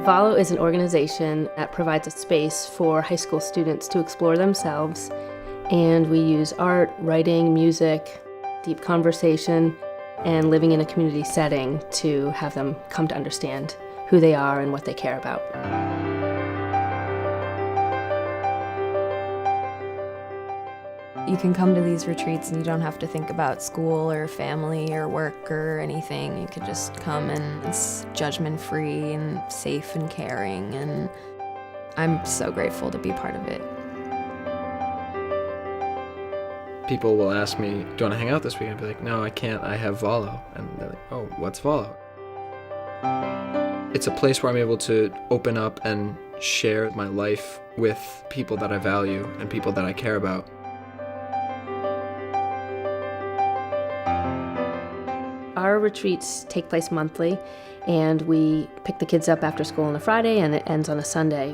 Valo is an organization that provides a space for high school students to explore themselves, and we use art, writing, music, deep conversation, and living in a community setting to have them come to understand who they are and what they care about. You can come to these retreats and you don't have to think about school or family or work or anything. You could just come and it's judgment-free and safe and caring, and I'm so grateful to be part of it. People will ask me, do you want to hang out this weekend? I'll be like, no, I can't, I have Valo. And they're like, oh, what's Valo? It's a place where I'm able to open up and share my life with people that I value and people that I care about. Our retreats take place monthly, and we pick the kids up after school on a Friday and it ends on a Sunday.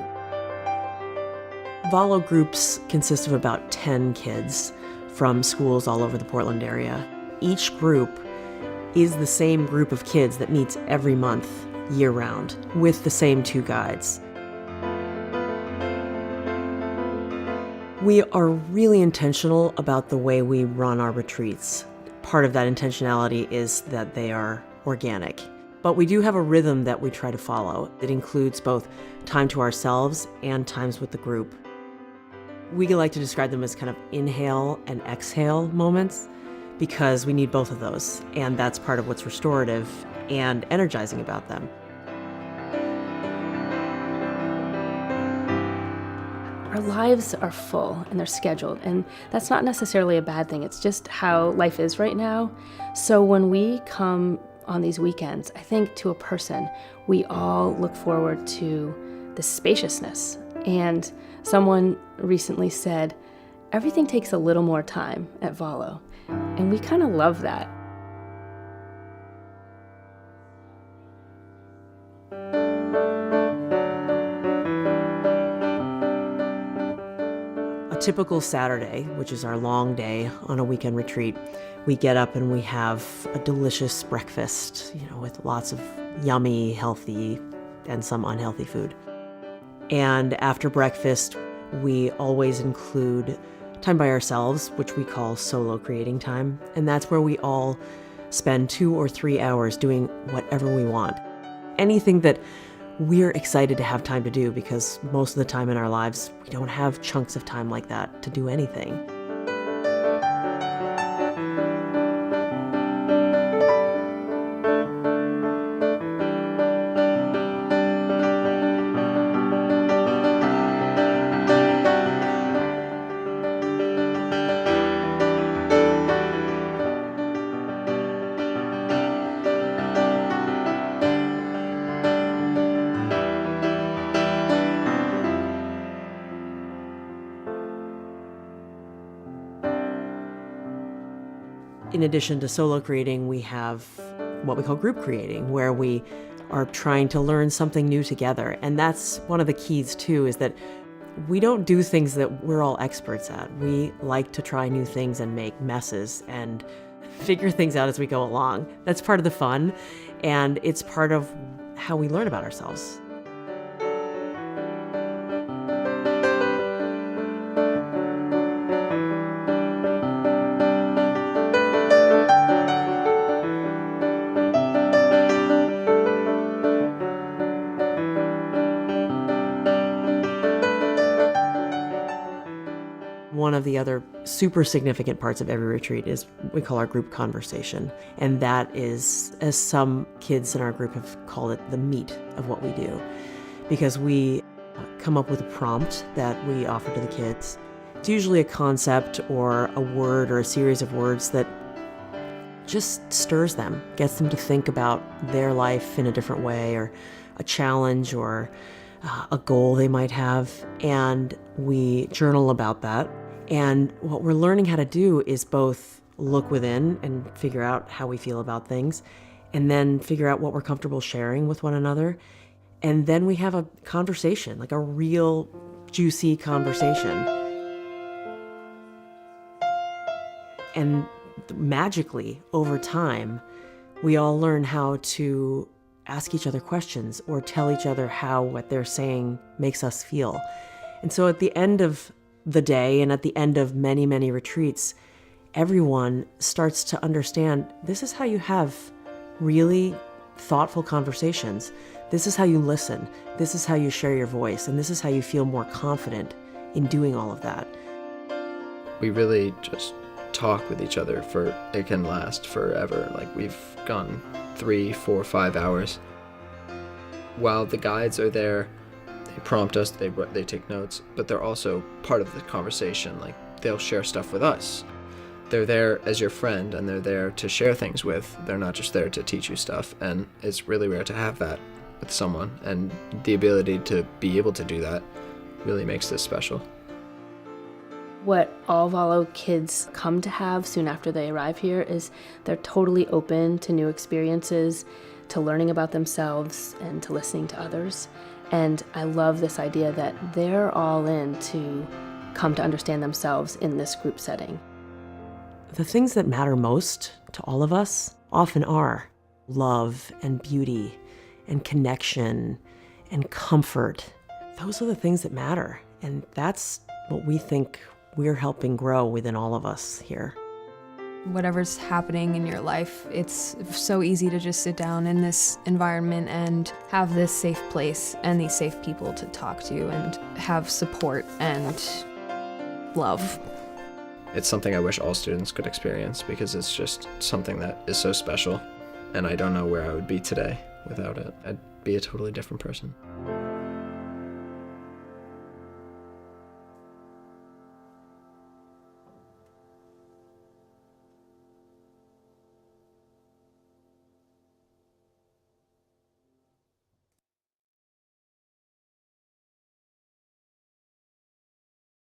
Valo groups consist of about 10 kids from schools all over the Portland area. Each group is the same group of kids that meets every month, year-round, with the same 2 guides. We are really intentional about the way we run our retreats. Part of that intentionality is that they are organic. But we do have a rhythm that we try to follow. It includes both time to ourselves and times with the group. We like to describe them as kind of inhale and exhale moments because we need both of those, and that's part of what's restorative and energizing about them. Our lives are full and they're scheduled, and that's not necessarily a bad thing. It's just how life is right now. So when we come on these weekends, I think to a person, we all look forward to the spaciousness. And someone recently said, everything takes a little more time at Valo. And we kind of love that. Typical Saturday, which is our long day on a weekend retreat, we get up and we have a delicious breakfast, with lots of yummy, healthy, and some unhealthy food. And after breakfast, we always include time by ourselves, which we call solo creating time. And that's where we all spend 2 or 3 hours doing whatever we want. Anything that we're excited to have time to do, because most of the time in our lives, we don't have chunks of time like that to do anything. In addition to solo creating, we have what we call group creating, where we are trying to learn something new together. And that's one of the keys too, is that we don't do things that we're all experts at. We like to try new things and make messes and figure things out as we go along. That's part of the fun, and it's part of how we learn about ourselves. One of the other super significant parts of every retreat is what we call our group conversation. And that is, as some kids in our group have called it, the meat of what we do. Because we come up with a prompt that we offer to the kids. It's usually a concept or a word or a series of words that just stirs them, gets them to think about their life in a different way, or a challenge or a goal they might have. And we journal about that. And what we're learning how to do is both look within and figure out how we feel about things, and then figure out what we're comfortable sharing with one another. And then we have a conversation, like a real juicy conversation. And magically, over time, we all learn how to ask each other questions or tell each other how what they're saying makes us feel. And so at the end of the day and at the end of many, many retreats, everyone starts to understand this is how you have really thoughtful conversations. This is how you listen. This is how you share your voice. And this is how you feel more confident in doing all of that. We really just talk with each other it can last forever. Like we've gone 3, 4, 5 hours. While the guides are there, they prompt us, they take notes, but they're also part of the conversation. Like they'll share stuff with us. They're there as your friend and they're there to share things with. They're not just there to teach you stuff. And it's really rare to have that with someone. And the ability to be able to do that really makes this special. What all Valo kids come to have soon after they arrive here is they're totally open to new experiences, to learning about themselves, and to listening to others. And I love this idea that they're all in to come to understand themselves in this group setting. The things that matter most to all of us often are love and beauty and connection and comfort. Those are the things that matter. And that's what we think we're helping grow within all of us here. Whatever's happening in your life, it's so easy to just sit down in this environment and have this safe place and these safe people to talk to and have support and love. It's something I wish all students could experience because it's just something that is so special. And I don't know where I would be today without it. I'd be a totally different person.